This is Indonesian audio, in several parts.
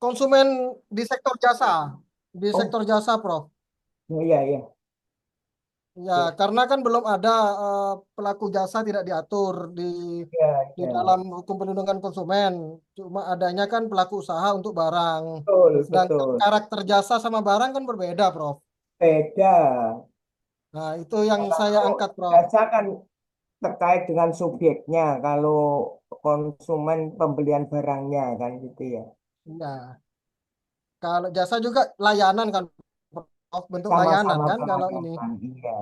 konsumen di sektor jasa, Oh, Prof. oh iya, iya. Ya, Iya, karena kan belum ada pelaku jasa tidak diatur iya, di iya. dalam hukum perlindungan konsumen. Cuma adanya kan pelaku usaha untuk barang. Betul, Sedangkan betul. karakter jasa sama barang kan berbeda, Prof. Beda. Nah, itu yang saya Kalau angkat, Prof. jasa kan terkait dengan subjeknya, kalau konsumen pembelian barangnya kan gitu ya. Ya, kalau jasa juga layanan kan, Prof. Bentuk layanan Sama-sama kan kalau ini. pelayanan, iya, Iya,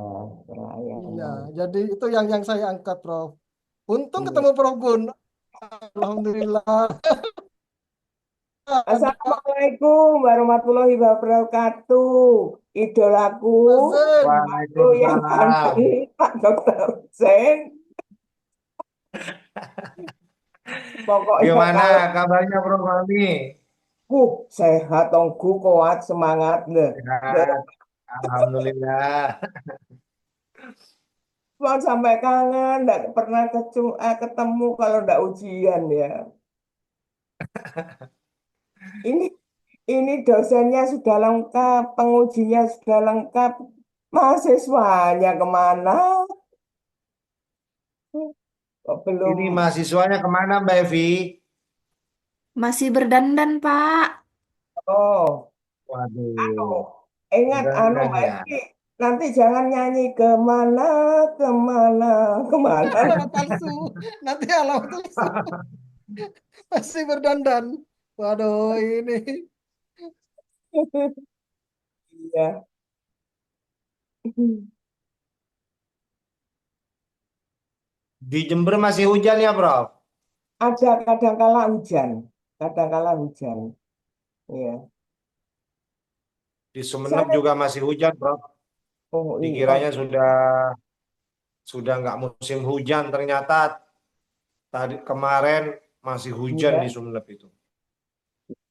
pelayanan. jadi itu yang saya angkat, Prof. Untung Iya. ketemu Prof Gun. Alhamdulillah. Ada Assalamualaikum warahmatullahi wabarakatuh. Idolaku, Mas Zen. aku yang Waalaikumsalam. ganteng, Pak Dokter Zain. Pokoknya Gimana kalau kabarnya Bro Fahmi? sehat, tonggu, kuat, semangat deh. Sehat. Alhamdulillah. Mau sampai kangen, nggak pernah ketemu kalau nggak ujian ya. Ini ini dosennya sudah lengkap, pengujinya sudah lengkap, mahasiswanya kemana? Kok belum? Ini mahasiswanya kemana Mbak Evi? Masih berdandan, Pak. Oh, anu, Waduh, ingat anu dandan Mbak ya. Evi, nanti jangan nyanyi kemana, kemana, kemana. Alamat palsu. Nanti alamat palsu. Masih berdandan. Waduh, ini. Iya. Di Jember masih hujan ya Prof? Ada kadangkala hujan, kadangkala hujan. Iya. Di Sumeneb Saya, juga masih hujan Prof. oh iya, Dikiranya sudah nggak musim hujan, ternyata tadi kemarin masih hujan di iya. Sumeneb itu.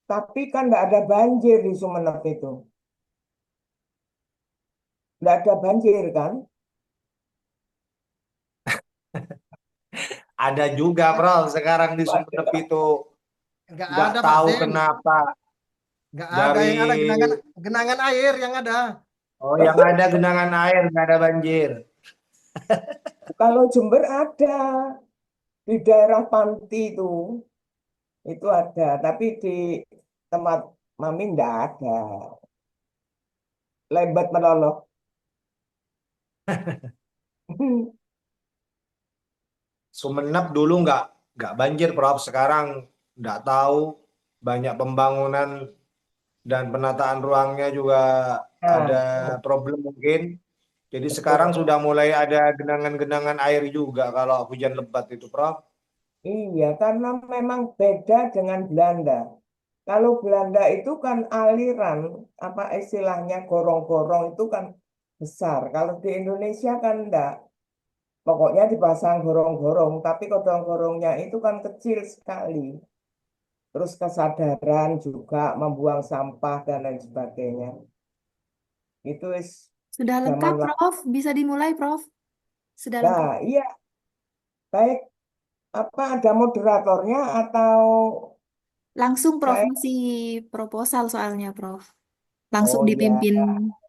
Tapi kan nggak ada banjir di Sumeneb itu. Nggak ada banjir kan? Ada juga Prof sekarang di Sumeneb Waduh. itu. Nggak Nggak ada, Pak tahu Zen. kenapa Nggak ada dari yang ada genangan air yang ada. oh yang ada genangan air nggak ada banjir. Kalau Jember ada di daerah Panti itu ada. Tapi di tempat Mami nggak ada. Lebat meloloh. Sumeneb dulu nggak banjir, Prof. Sekarang nggak tahu banyak pembangunan dan penataan ruangnya juga ada Nah, problem mungkin. Jadi sekarang betul. sudah mulai ada genangan-genangan air juga kalau hujan lebat itu, Prof. Iya, karena memang beda dengan Belanda. Kalau Belanda itu kan aliran, apa istilahnya, gorong-gorong itu kan besar. Kalau di Indonesia kan enggak. Pokoknya dipasang gorong-gorong, tapi gorong-gorongnya itu kan kecil sekali. Terus kesadaran juga membuang sampah dan lain sebagainya. Itu Sudah zaman lengkap, Prof. Bisa dimulai, Prof. Sudah lengkap. lah. Iya, baik. Apa ada moderatornya atau Langsung, Prof. saya? Masih proposal soalnya, Prof. Langsung Oh ya, dipimpin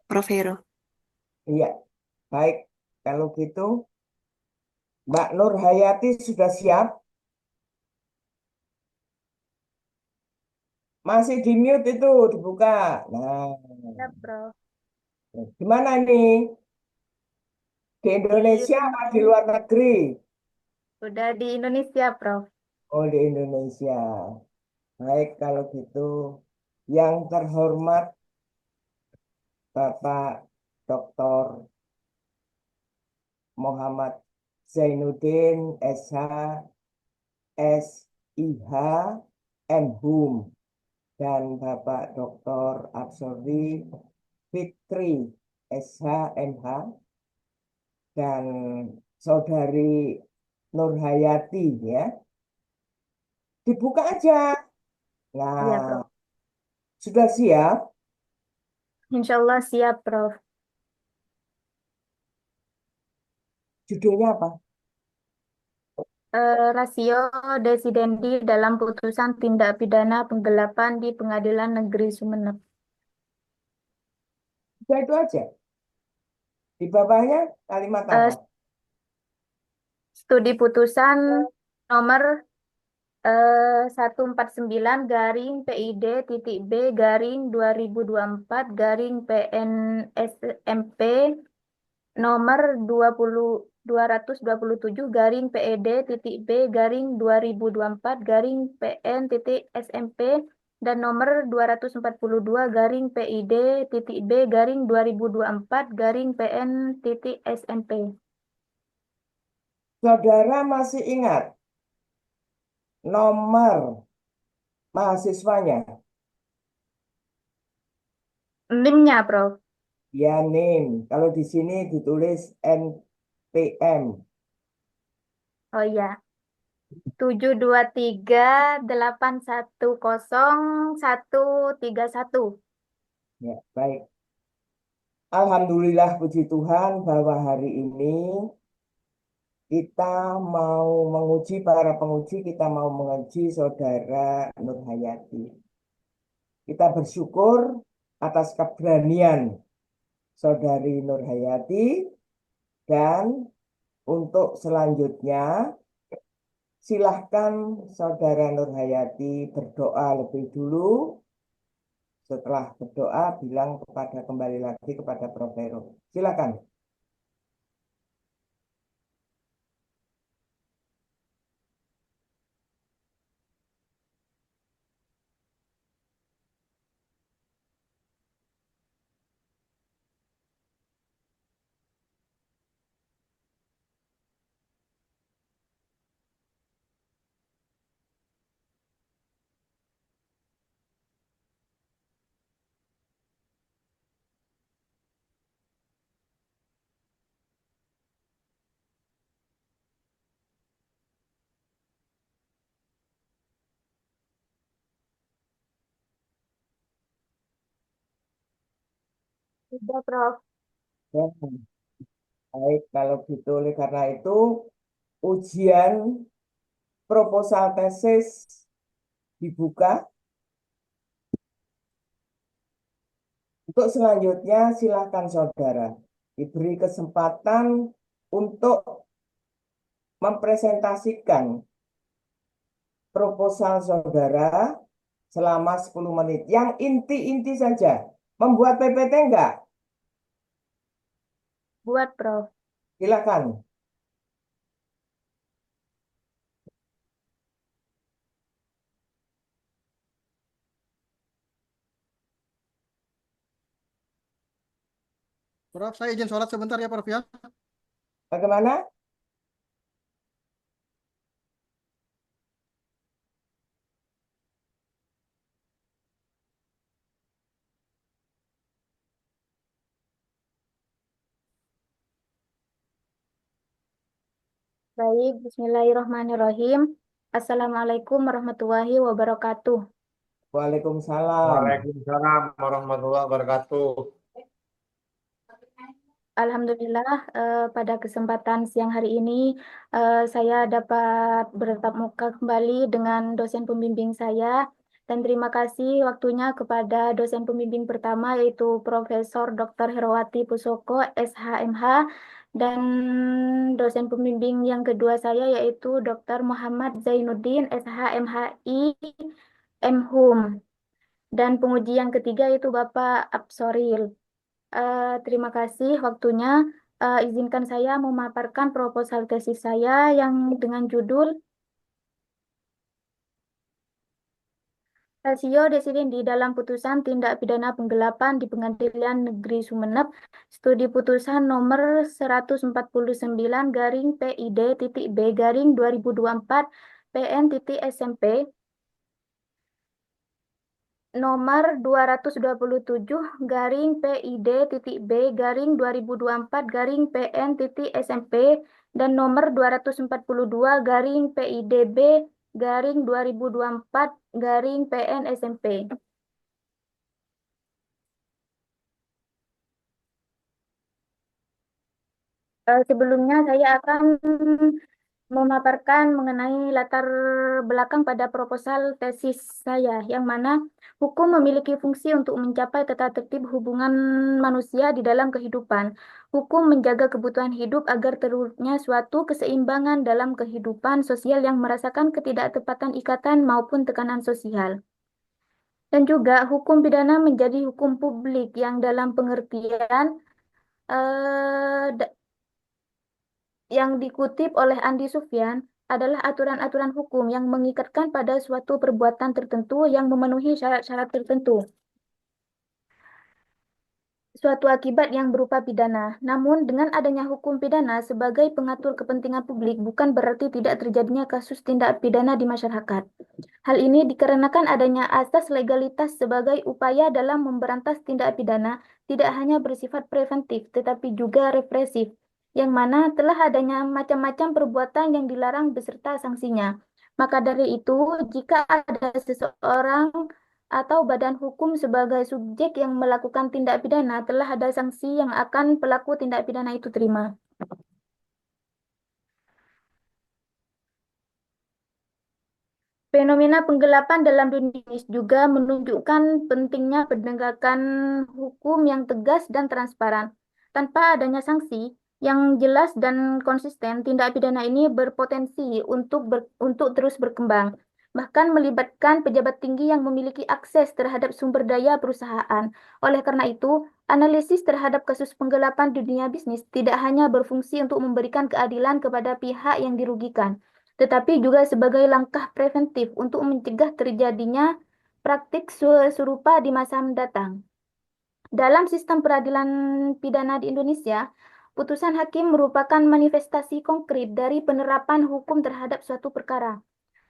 Prof. Hero. iya. Baik. Kalau gitu, Mbak Nur Hayati sudah siap? Masih di mute itu, dibuka. Nah, Ya, Prof. gimana nih? Di Di Indonesia apa di luar negeri? Udah di Indonesia, Prof. Oh, di Indonesia. Baik, kalau gitu. Yang terhormat Bapak Dr. Muhammad Zainuddin SH, SIH, MHUM, dan Bapak Dr. Absorbi Fitri SH, MH, dan Saudari Nurhayati ya. Dibuka aja. Iya, Nah, Prof. sudah siap? Insya Allah siap, Prof. Judulnya apa? Rasio desidendi dalam putusan tindak pidana penggelapan di Pengadilan Negeri Sumeneb. Udah itu aja. Di bawahnya kalimat Eh, apa? Studi putusan nomor 149 garing PID titik B garing 2024 garing PNSMP nomor 227 garing PED titik B garing 2024 garing PN titik SMP dan nomor 242 garing PID titik B garing 2024 garing PN titik SMP. Saudara masih ingat nomor mahasiswanya? NIM-nya, Prof. Ya, NIM. Kalau di sini ditulis NPM. Oh iya, 723810131. Ya, baik. Alhamdulillah, puji Tuhan bahwa hari ini kita mau menguji, para penguji, kita mau menguji saudara Nur Hayati. Kita bersyukur atas keberanian saudari Nur Hayati dan untuk selanjutnya silahkan saudara Nur Hayati berdoa lebih dulu. Setelah berdoa bilang kembali lagi kepada Prof. Vero. Silakan. Sudah, Prof. Ya, baik, kalau gitu oleh karena itu ujian proposal tesis dibuka. Untuk selanjutnya silakan saudara diberi kesempatan untuk mempresentasikan proposal saudara selama 10 menit. Yang inti-inti saja. Membuat PPT enggak? Buat, Prof. Silakan. Prof, saya izin sholat sebentar ya, Prof ya. Bagaimana? Baik, Bismillahirrahmanirrahim. Assalamualaikum warahmatullahi wabarakatuh. Waalaikumsalam. Waalaikumsalam warahmatullahi wabarakatuh. Alhamdulillah, pada kesempatan siang hari ini saya dapat bertatap muka kembali dengan dosen pembimbing saya dan terima kasih waktunya kepada dosen pembimbing pertama yaitu Profesor Dr. Herawati Pusoko, SHMH dan dosen pembimbing yang kedua saya yaitu Dr. Muhammad Zainuddin, SHMHI, MHUM dan penguji yang ketiga yaitu Bapak Absoril. Terima kasih waktunya. Izinkan saya memaparkan proposal tesis saya yang dengan judul Rasio desidendi dalam putusan tindak pidana penggelapan di Pengadilan Negeri Sumeneb, studi putusan nomor 149 garing PID titik B garing 2024 PN titik SMP nomor 227 garing PID titik B garing 2024 garing PN titik SMP dan nomor 242 garing PIDB garing 2024 garing PN SMP. Sebelumnya saya akan memaparkan mengenai latar belakang pada proposal tesis saya, yang mana hukum memiliki fungsi untuk mencapai tata tertib hubungan manusia di dalam kehidupan. Hukum menjaga kebutuhan hidup agar terwujudnya suatu keseimbangan dalam kehidupan sosial yang merasakan ketidaktepatan ikatan maupun tekanan sosial. Dan juga hukum pidana menjadi hukum publik yang dalam pengertian eh, yang dikutip oleh Andi Sufyan adalah aturan-aturan hukum yang mengikatkan pada suatu perbuatan tertentu yang memenuhi syarat-syarat tertentu, suatu akibat yang berupa pidana. Namun, dengan adanya hukum pidana sebagai pengatur kepentingan publik bukan berarti tidak terjadinya kasus tindak pidana di masyarakat. Hal ini dikarenakan adanya asas legalitas sebagai upaya dalam memberantas tindak pidana tidak hanya bersifat preventif tetapi juga represif, yang mana telah adanya macam-macam perbuatan yang dilarang beserta sanksinya. Maka dari itu, jika ada seseorang atau badan hukum sebagai subjek yang melakukan tindak pidana, telah ada sanksi yang akan pelaku tindak pidana itu terima. Fenomena penggelapan dalam dunia bisnis juga menunjukkan pentingnya penegakan hukum yang tegas dan transparan. Tanpa adanya sanksi yang jelas dan konsisten, tindak pidana ini berpotensi untuk terus berkembang, bahkan melibatkan pejabat tinggi yang memiliki akses terhadap sumber daya perusahaan. Oleh karena itu, analisis terhadap kasus penggelapan di dunia bisnis tidak hanya berfungsi untuk memberikan keadilan kepada pihak yang dirugikan, tetapi juga sebagai langkah preventif untuk mencegah terjadinya praktik serupa di masa mendatang. Dalam sistem peradilan pidana di Indonesia, putusan hakim merupakan manifestasi konkret dari penerapan hukum terhadap suatu perkara.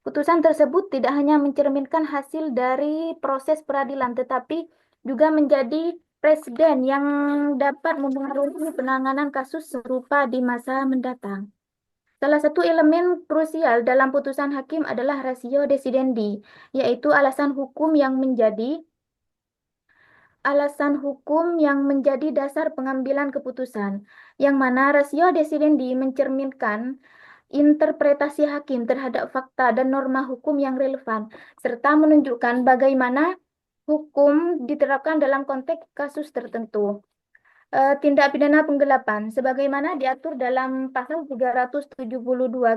Putusan tersebut tidak hanya mencerminkan hasil dari proses peradilan, tetapi juga menjadi presiden yang dapat mempengaruhi penanganan kasus serupa di masa mendatang. Salah satu elemen krusial dalam putusan hakim adalah ratio decidendi, yaitu alasan hukum yang menjadi dasar pengambilan keputusan, yang mana rasio decidendi mencerminkan interpretasi hakim terhadap fakta dan norma hukum yang relevan, serta menunjukkan bagaimana hukum diterapkan dalam konteks kasus tertentu. Tindak pidana penggelapan, sebagaimana diatur dalam pasal 372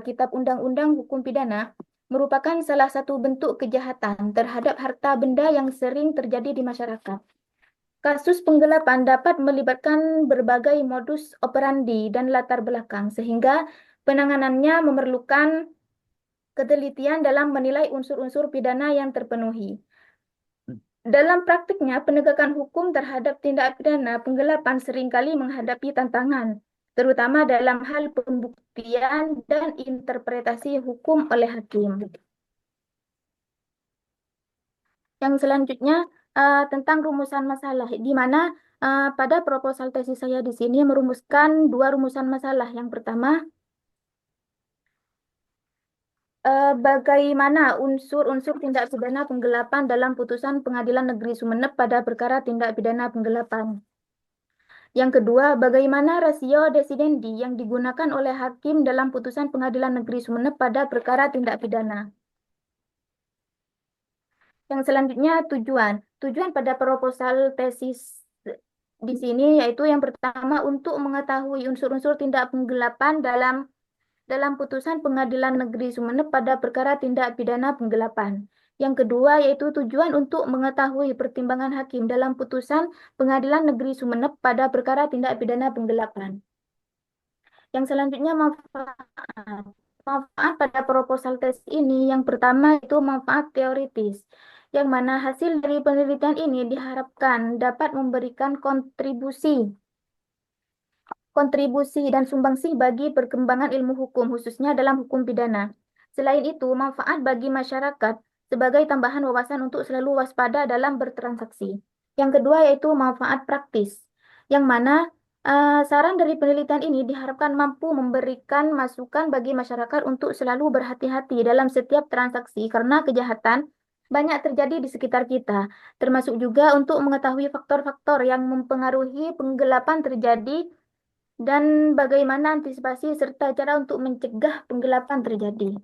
Kitab Undang-Undang Hukum Pidana, merupakan salah satu bentuk kejahatan terhadap harta benda yang sering terjadi di masyarakat. Kasus penggelapan dapat melibatkan berbagai modus operandi dan latar belakang, sehingga penanganannya memerlukan ketelitian dalam menilai unsur-unsur pidana yang terpenuhi. Dalam praktiknya, penegakan hukum terhadap tindak pidana penggelapan seringkali menghadapi tantangan, terutama dalam hal pembuktian dan interpretasi hukum oleh hakim. Yang selanjutnya tentang rumusan masalah, di mana pada proposal tesis saya di sini merumuskan dua rumusan masalah. Yang pertama, bagaimana unsur-unsur tindak pidana penggelapan dalam putusan Pengadilan Negeri Sumeneb pada perkara tindak pidana penggelapan. Yang kedua, bagaimana rasio decidendi yang digunakan oleh hakim dalam putusan Pengadilan Negeri Sumeneb pada perkara tindak pidana. Yang selanjutnya tujuan. Tujuan pada proposal tesis di sini yaitu yang pertama untuk mengetahui unsur-unsur tindak penggelapan dalam putusan Pengadilan Negeri Sumeneb pada perkara tindak pidana penggelapan. Yang kedua yaitu tujuan untuk mengetahui pertimbangan hakim dalam putusan Pengadilan Negeri Sumeneb pada perkara tindak pidana penggelapan. Yang selanjutnya manfaat. Manfaat pada proposal tes ini yang pertama itu manfaat teoritis, yang mana hasil dari penelitian ini diharapkan dapat memberikan kontribusi dan sumbangsi bagi perkembangan ilmu hukum, khususnya dalam hukum pidana. Selain itu, manfaat bagi masyarakat sebagai tambahan wawasan untuk selalu waspada dalam bertransaksi. Yang kedua yaitu manfaat praktis, yang mana saran dari penelitian ini diharapkan mampu memberikan masukan bagi masyarakat untuk selalu berhati-hati dalam setiap transaksi karena kejahatan banyak terjadi di sekitar kita, termasuk juga untuk mengetahui faktor-faktor yang mempengaruhi penggelapan terjadi dan bagaimana antisipasi serta cara untuk mencegah penggelapan terjadi.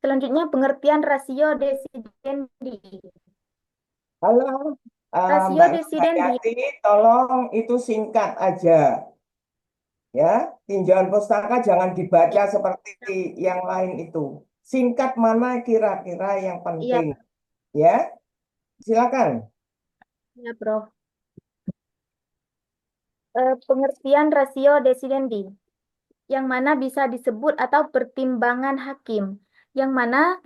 Selanjutnya, pengertian rasio desidendi. Halo, Rasio Mbak desidendi, Nurhayati, tolong itu singkat aja. Ya, tinjauan pustaka jangan dibaca seperti yang lain itu. Singkat mana kira-kira yang iya, penting, ya? Silakan. ya, Prof. Pengertian rasio desidendi, yang mana bisa disebut atau pertimbangan hakim, yang mana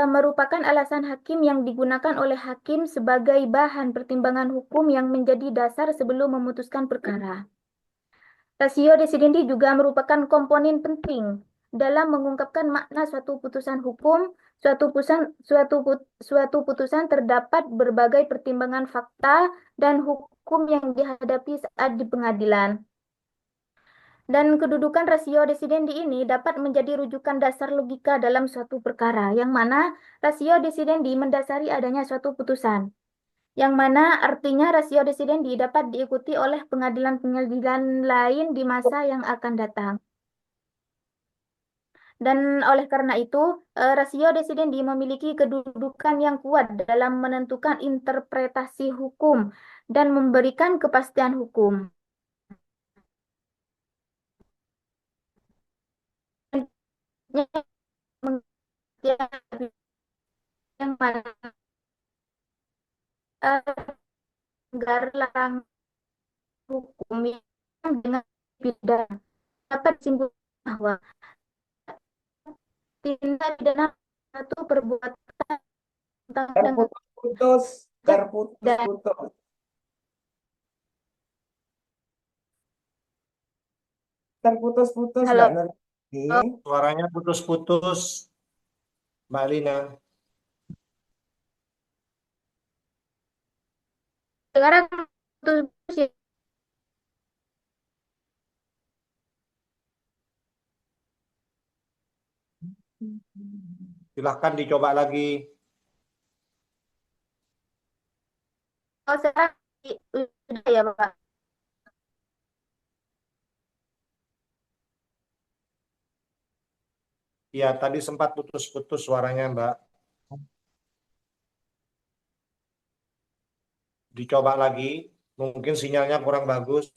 merupakan alasan hakim yang digunakan oleh hakim sebagai bahan pertimbangan hukum yang menjadi dasar sebelum memutuskan perkara. Rasio desidendi juga merupakan komponen penting dalam mengungkapkan makna suatu putusan hukum. Suatu putusan terdapat berbagai pertimbangan fakta dan hukum yang dihadapi saat di pengadilan. Dan kedudukan rasio desidendi ini dapat menjadi rujukan dasar logika dalam suatu perkara, yang mana rasio desidendi mendasari adanya suatu putusan, yang mana artinya rasio desidendi dapat diikuti oleh pengadilan-pengadilan lain di masa yang akan datang. Dan oleh karena itu, rasio desidendi memiliki kedudukan yang kuat dalam menentukan interpretasi hukum dan memberikan kepastian hukum. Yang mana agar larang hukum yang dengan pidana dapat simpulkan bahwa tindak pidana satu perbuatan dengan Terputus-putus, dan terputus-putus. Terputus-putus, halo, Mbak Nurhayati. Suaranya putus-putus, Mbak Lina. sekarang putus ya. Silahkan dicoba lagi. Oh, sekarang udah ya Bapak. Ya, tadi sempat putus-putus suaranya, Mbak. Dicoba lagi. Mungkin sinyalnya kurang bagus.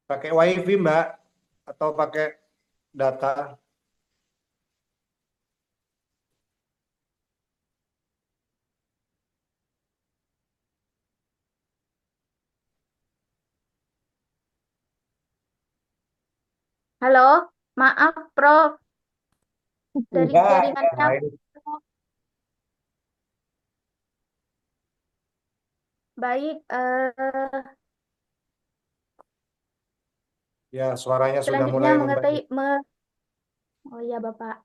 Pakai WiFi, Mbak, atau pakai data? Halo, maaf Prof, dari Enggak, jaringannya. Baik. Baik, Ya, suaranya sudah selanjutnya mulai mengerti membaik. Oh iya Bapak.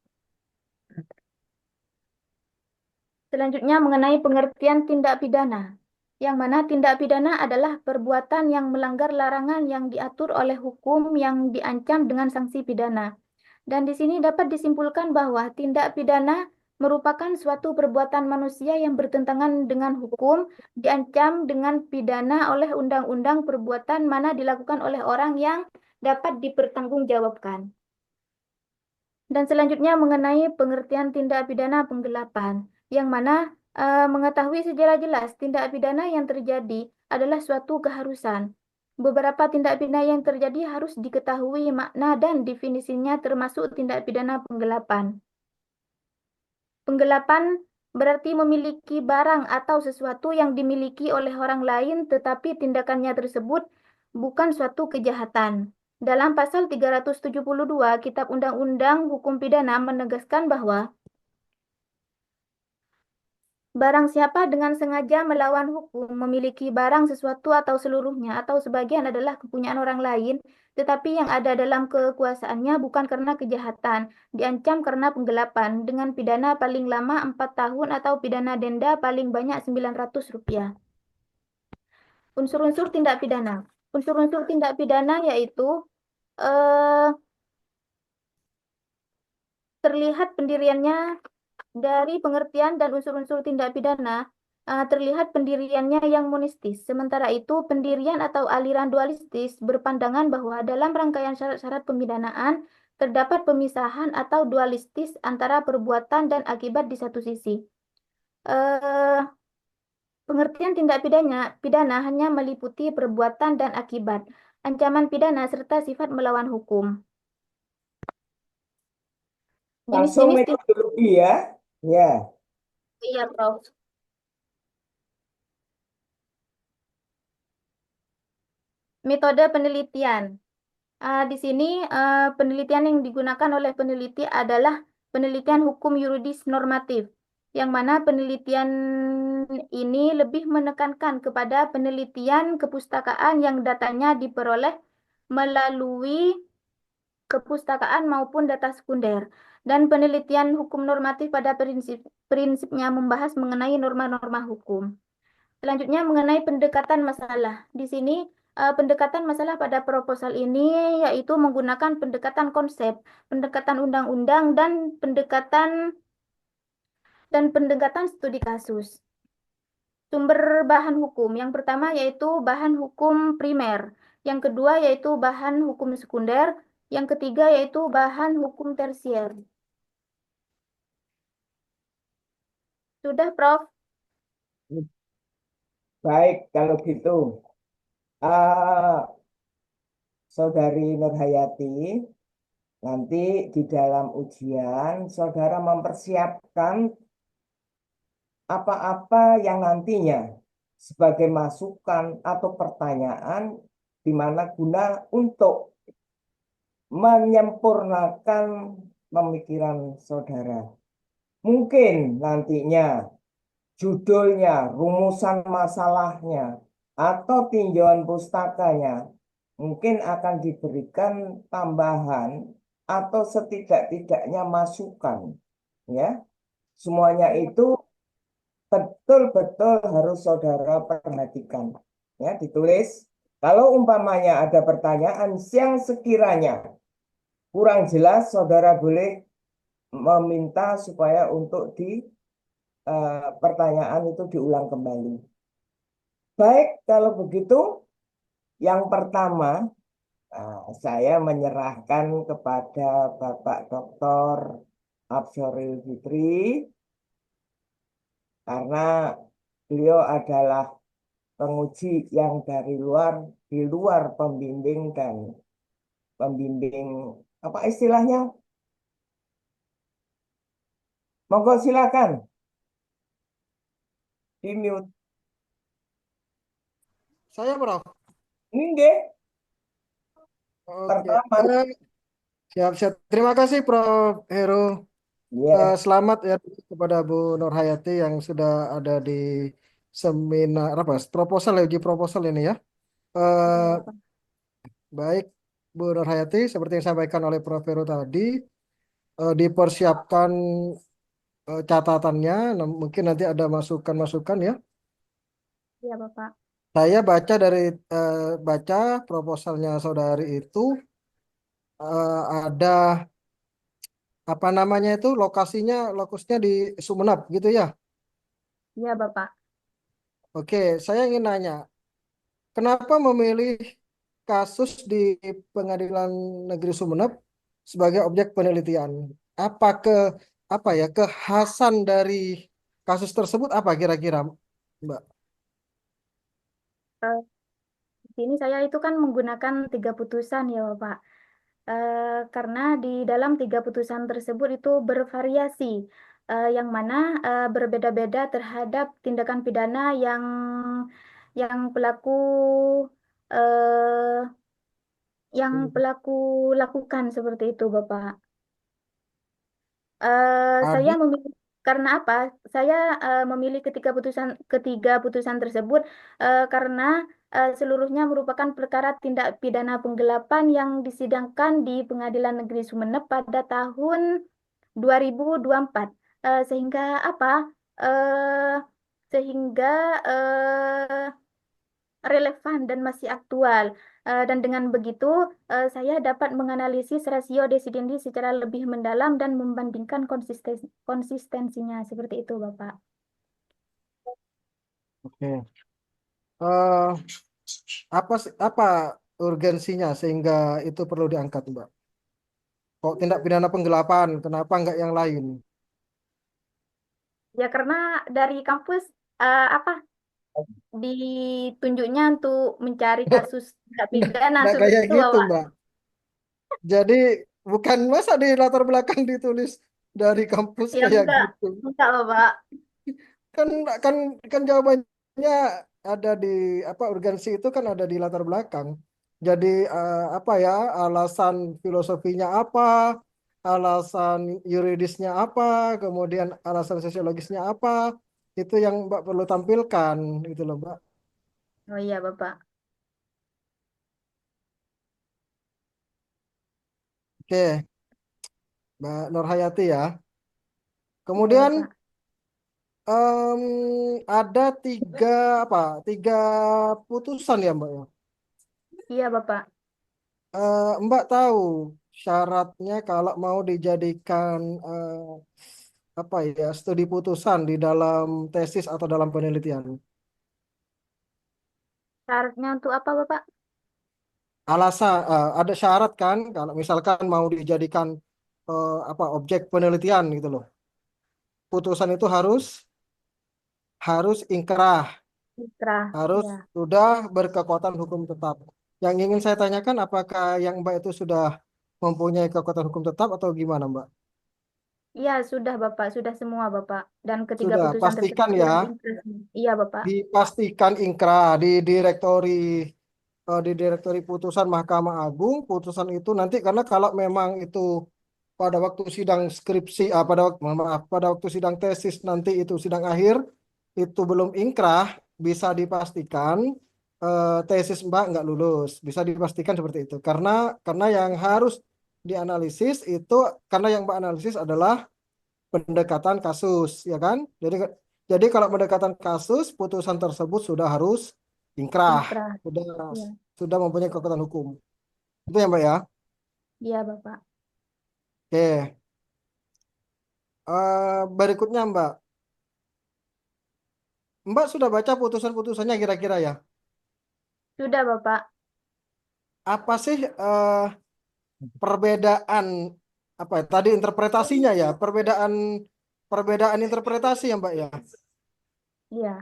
Selanjutnya mengenai pengertian tindak pidana, yang mana tindak pidana adalah perbuatan yang melanggar larangan yang diatur oleh hukum yang diancam dengan sanksi pidana. Dan di sini dapat disimpulkan bahwa tindak pidana merupakan suatu perbuatan manusia yang bertentangan dengan hukum, diancam dengan pidana oleh undang-undang perbuatan mana dilakukan oleh orang yang dapat dipertanggungjawabkan. Dan selanjutnya mengenai pengertian tindak pidana penggelapan, yang mana mengetahui secara jelas tindak pidana yang terjadi adalah suatu keharusan. Beberapa tindak pidana yang terjadi harus diketahui makna dan definisinya termasuk tindak pidana penggelapan. Penggelapan berarti memiliki barang atau sesuatu yang dimiliki oleh orang lain tetapi tindakannya tersebut bukan suatu kejahatan. Dalam pasal 372 Kitab Undang-Undang Hukum Pidana menegaskan bahwa barang siapa dengan sengaja melawan hukum memiliki barang sesuatu atau seluruhnya atau sebagian adalah kepunyaan orang lain, tetapi yang ada dalam kekuasaannya bukan karena kejahatan, diancam karena penggelapan dengan pidana paling lama 4 tahun atau pidana denda paling banyak Rp900. Unsur-unsur tindak pidana. Unsur-unsur tindak pidana yaitu terlihat pendiriannya Dari pengertian dan unsur-unsur tindak pidana, terlihat pendiriannya yang monistis. Sementara itu, pendirian atau aliran dualistis berpandangan bahwa dalam rangkaian syarat-syarat pemidanaan terdapat pemisahan atau dualistis antara perbuatan dan akibat di satu sisi. Eh, Pengertian tindak pidana hanya meliputi perbuatan dan akibat, ancaman pidana serta sifat melawan hukum. Langsung Jenis-jenis metodologi ya. Ya, iya, Prof. Metode penelitian. Di sini penelitian yang digunakan oleh peneliti adalah penelitian hukum yuridis normatif, yang mana penelitian ini lebih menekankan kepada penelitian kepustakaan yang datanya diperoleh melalui kepustakaan maupun data sekunder. Dan penelitian hukum normatif pada prinsipnya membahas mengenai norma-norma hukum. Selanjutnya mengenai pendekatan masalah. Di sini pendekatan masalah pada proposal ini yaitu menggunakan pendekatan konsep, pendekatan undang-undang dan pendekatan studi kasus. Sumber bahan hukum. Yang pertama yaitu bahan hukum primer. Yang kedua yaitu bahan hukum sekunder. Yang ketiga yaitu bahan hukum tersier. Sudah, Prof? baik kalau gitu. Ah, Saudari Nurhayati, nanti di dalam ujian saudara mempersiapkan apa-apa yang nantinya sebagai masukan atau pertanyaan di mana guna untuk menyempurnakan pemikiran saudara. Mungkin nantinya judulnya, rumusan masalahnya, atau tinjauan pustakanya mungkin akan diberikan tambahan atau setidak-tidaknya masukan, ya. Semuanya itu betul-betul harus saudara perhatikan, ya, ditulis. Kalau umpamanya ada pertanyaan yang sekiranya kurang jelas, saudara boleh meminta supaya untuk pertanyaan itu diulang kembali. Baik, kalau begitu, yang pertama saya menyerahkan kepada Bapak Dr. Absoril Fitri karena beliau adalah penguji yang di luar pembimbing dan pembimbing apa istilahnya? Monggo silakan. Di mute. Saya, Prof. Ini nggih, Oke. pertama. Siap-siap. Terima kasih, Prof. Heru. Ya, Selamat ya kepada Bu Nurhayati yang sudah ada di seminar apa proposal ya, uji proposal ini ya. Eh, Baik, Bu Nurhayati, seperti yang disampaikan oleh Prof. Heru tadi, dipersiapkan catatannya. Mungkin nanti ada masukan-masukan ya. Iya, Bapak. Saya baca proposalnya saudari itu ada apa namanya itu lokusnya di Sumeneb gitu ya. Iya, Bapak. Oke, saya ingin nanya, kenapa memilih kasus di Pengadilan Negeri Sumeneb sebagai objek penelitian? Apa ke apa ya kekhasan dari kasus tersebut apa kira-kira, Mbak? Eh, Di sini saya itu kan menggunakan 3 putusan ya, Bapak. Karena di dalam 3 putusan tersebut itu bervariasi, yang mana berbeda-beda terhadap tindakan pidana yang pelaku eh, yang pelaku lakukan seperti itu, Bapak. Saya Tadi memilih karena apa? Saya memilih ketiga putusan tersebut karena seluruhnya merupakan perkara tindak pidana penggelapan yang disidangkan di Pengadilan Negeri Sumeneb pada tahun 2024. Sehingga apa? Eh, sehingga relevan dan masih aktual. Dan dengan begitu, saya dapat menganalisis rasio desidendi secara lebih mendalam dan membandingkan konsistensinya. Seperti itu, Bapak. Oke. Eh, apa urgensinya sehingga itu perlu diangkat, Mbak? Kok tindak pidana penggelapan, kenapa enggak yang lain? Ya, karena dari kampus apa ditunjuknya untuk mencari kasus tindak pidana Enggak seperti kayak itu, gitu, Bapak. Mbak. Jadi bukan masa di latar belakang ditulis dari kampus Ya, kayak gitu. enggak, Bapak. Kan kan kan jawabannya ada di apa urgensi itu kan ada di latar belakang. Jadi apa ya alasan filosofinya apa, alasan yuridisnya apa, kemudian alasan sosiologisnya apa, itu yang Mbak perlu tampilkan gitu loh Mbak. Oh iya, Bapak. Oke, Mbak Nurhayati ya. Iya, Kemudian Bapak. em, ada tiga putusan ya Mbak ya. Iya, Bapak. Mbak tahu syaratnya kalau mau dijadikan apa ya studi putusan di dalam tesis atau dalam penelitian. Syaratnya untuk apa, Bapak? Alasan ada syarat kan kalau misalkan mau dijadikan apa objek penelitian gitu loh. Putusan itu harus ingkrah, Mitra. harus Iya. sudah berkekuatan hukum tetap. Yang ingin saya tanyakan apakah yang Mbak itu sudah mempunyai kekuatan hukum tetap atau gimana Mbak? Iya, sudah, Bapak. Sudah semua, Bapak. Dan ketiga Sudah, putusan tersebut pastikan telah ya. diinkrah. Iya, Bapak. Dipastikan ingkrah di direktori putusan Mahkamah Agung. Putusan itu nanti karena kalau memang itu pada waktu sidang skripsi pada waktu maaf pada waktu sidang tesis nanti itu sidang akhir itu belum ingkrah, bisa dipastikan tesis Mbak nggak lulus, bisa dipastikan seperti itu karena yang harus dianalisis itu karena yang Mbak analisis adalah pendekatan kasus, ya kan? Jadi kalau pendekatan kasus, putusan tersebut sudah harus ingkrah, Inkrah. sudah Iya. sudah mempunyai kekuatan hukum. Itu ya, Mbak ya. Iya, Bapak. Oke. Berikutnya, Mbak. Mbak sudah baca putusan-putusannya kira-kira ya? Sudah, Bapak. Apa sih perbedaan apa ya? Tadi interpretasinya ya, perbedaan perbedaan interpretasi ya, Mbak ya. Iya.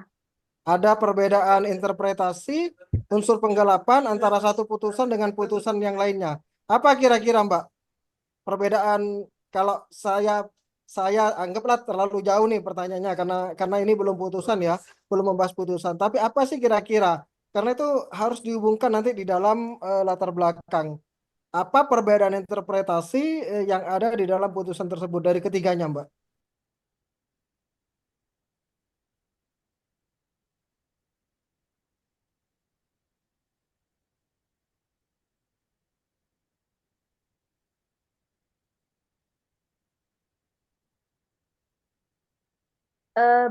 Ada perbedaan interpretasi unsur penggelapan antara satu putusan dengan putusan yang lainnya. Apa kira-kira Mbak? Perbedaan kalau saya anggaplah terlalu jauh nih pertanyaannya karena ini belum putusan ya, belum membahas putusan. Tapi apa sih kira-kira? Karena itu harus dihubungkan nanti di dalam latar belakang. Apa perbedaan interpretasi yang ada di dalam putusan tersebut dari ketiganya, Mbak?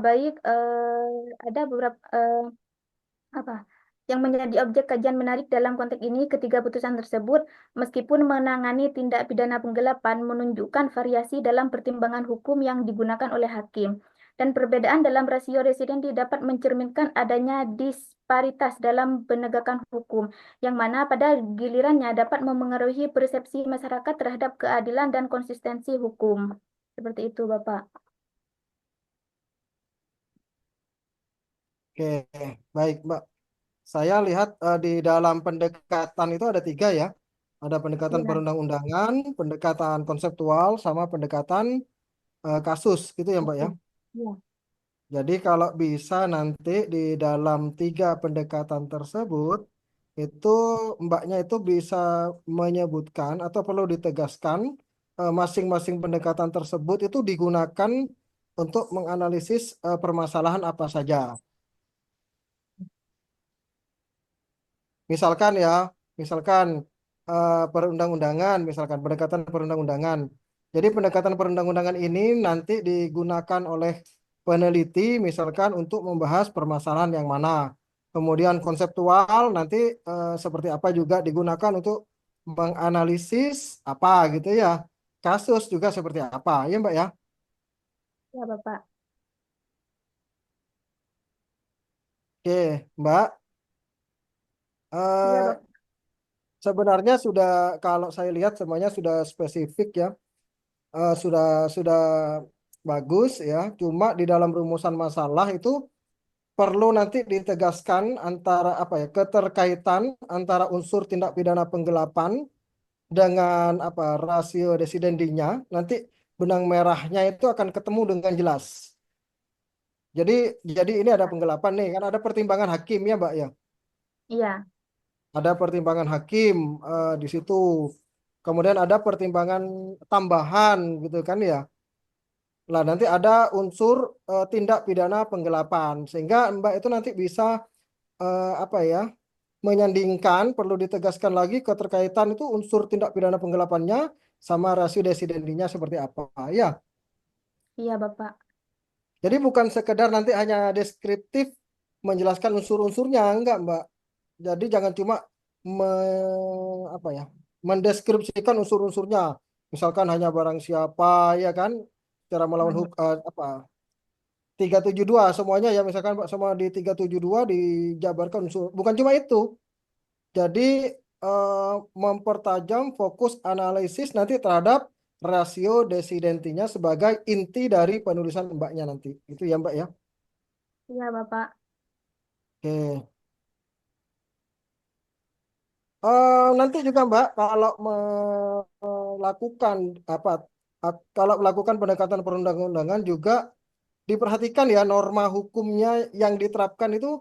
Baik, ada beberapa apa yang menjadi objek kajian menarik dalam konteks ini. Ketiga putusan tersebut, meskipun menangani tindak pidana penggelapan, menunjukkan variasi dalam pertimbangan hukum yang digunakan oleh hakim. Dan perbedaan dalam rasio residendi dapat mencerminkan adanya disparitas dalam penegakan hukum, yang mana pada gilirannya dapat memengaruhi persepsi masyarakat terhadap keadilan dan konsistensi hukum. Seperti itu, Bapak. Oke, baik, Mbak. Saya lihat di dalam pendekatan itu ada tiga ya. Ada pendekatan Iya. perundang-undangan, pendekatan konseptual, sama pendekatan kasus gitu ya Mbak ya. Iya. Jadi kalau bisa nanti di dalam tiga pendekatan tersebut, itu Mbaknya itu bisa menyebutkan atau perlu ditegaskan masing-masing pendekatan tersebut itu digunakan untuk menganalisis permasalahan apa saja. Misalkan ya, misalkan perundang-undangan, misalkan pendekatan perundang-undangan. Jadi pendekatan perundang-undangan ini nanti digunakan oleh peneliti misalkan untuk membahas permasalahan yang mana. Kemudian konseptual nanti seperti apa juga digunakan untuk menganalisis apa gitu ya. Kasus juga seperti apa ya Mbak ya. Ya, Bapak. Oke, Mbak. Iya, Eh, Bapak. sebenarnya sudah kalau saya lihat semuanya sudah spesifik ya. Sudah bagus ya. Cuma di dalam rumusan masalah itu perlu nanti ditegaskan antara apa ya keterkaitan antara unsur tindak pidana penggelapan dengan apa rasio desidendinya. Nanti benang merahnya itu akan ketemu dengan jelas. Jadi jadi ini ada penggelapan nih kan ada pertimbangan hakim ya Mbak ya. Iya, Ada pertimbangan hakim di situ. Kemudian ada pertimbangan tambahan gitu kan ya. Nah, nanti ada unsur tindak pidana penggelapan sehingga Mbak itu nanti bisa apa ya menyandingkan perlu ditegaskan lagi keterkaitan itu unsur tindak pidana penggelapannya sama rasio desidendinya seperti apa ya. iya, Bapak. Jadi bukan sekedar nanti hanya deskriptif menjelaskan unsur-unsurnya enggak Mbak. Jadi jangan cuma apa ya mendeskripsikan unsur-unsurnya. Misalkan hanya barang siapa ya kan cara melawan apa 372 semuanya ya misalkan Pak semua di 372 dijabarkan unsur. Bukan cuma itu. Jadi mempertajam fokus analisis nanti terhadap rasio desidentinya sebagai inti dari penulisan Mbaknya nanti. Itu ya Mbak ya. Iya, Bapak. Oke. Nanti juga Mbak kalau melakukan apa kalau melakukan pendekatan perundang-undangan juga diperhatikan ya norma hukumnya yang diterapkan itu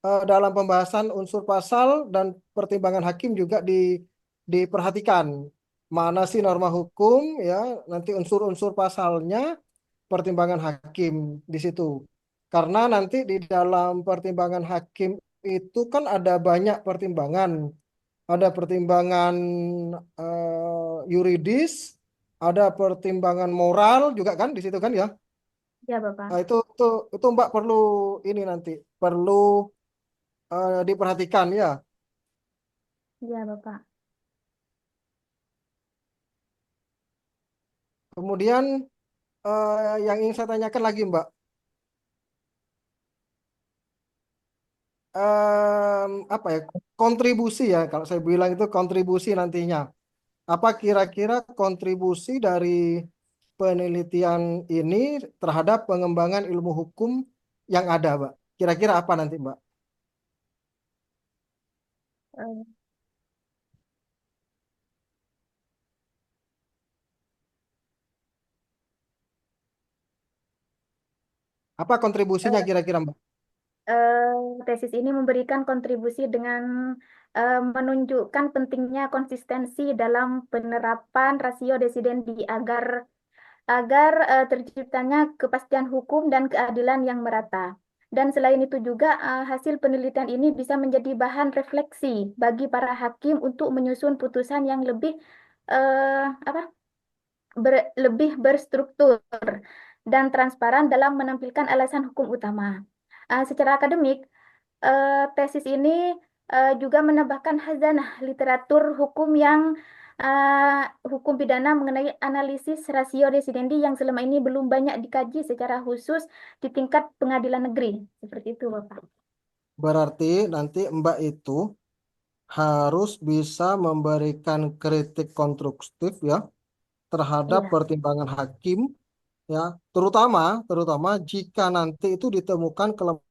dalam pembahasan unsur pasal dan pertimbangan hakim juga diperhatikan mana sih norma hukum ya nanti unsur-unsur pasalnya pertimbangan hakim di situ karena nanti di dalam pertimbangan hakim itu kan ada banyak pertimbangan ada pertimbangan yuridis ada pertimbangan moral juga kan di situ kan ya. Iya, Bapak. Nah, itu Mbak perlu ini nanti perlu diperhatikan ya. Iya, Bapak. Kemudian yang ingin saya tanyakan lagi Mbak, apa ya kontribusi ya kalau saya bilang itu kontribusi nantinya. Apa kira-kira kontribusi dari penelitian ini terhadap pengembangan ilmu hukum yang ada, Mbak? Kira-kira apa nanti, Mbak? Eh, Apa kontribusinya eh, kira-kira, Mbak? Tesis ini memberikan kontribusi dengan menunjukkan pentingnya konsistensi dalam penerapan rasio desidendi agar agar terciptanya kepastian hukum dan keadilan yang merata. Dan selain itu juga hasil penelitian ini bisa menjadi bahan refleksi bagi para hakim untuk menyusun putusan yang lebih apa lebih berstruktur dan transparan dalam menampilkan alasan hukum utama. Secara akademik, tesis ini juga menambahkan khazanah literatur hukum yang hukum pidana mengenai analisis rasio desidendi yang selama ini belum banyak dikaji secara khusus di tingkat pengadilan negeri. Seperti itu, Bapak. Berarti nanti Mbak itu harus bisa memberikan kritik konstruktif ya terhadap Iya, pertimbangan hakim ya, terutama jika nanti itu ditemukan kelemahan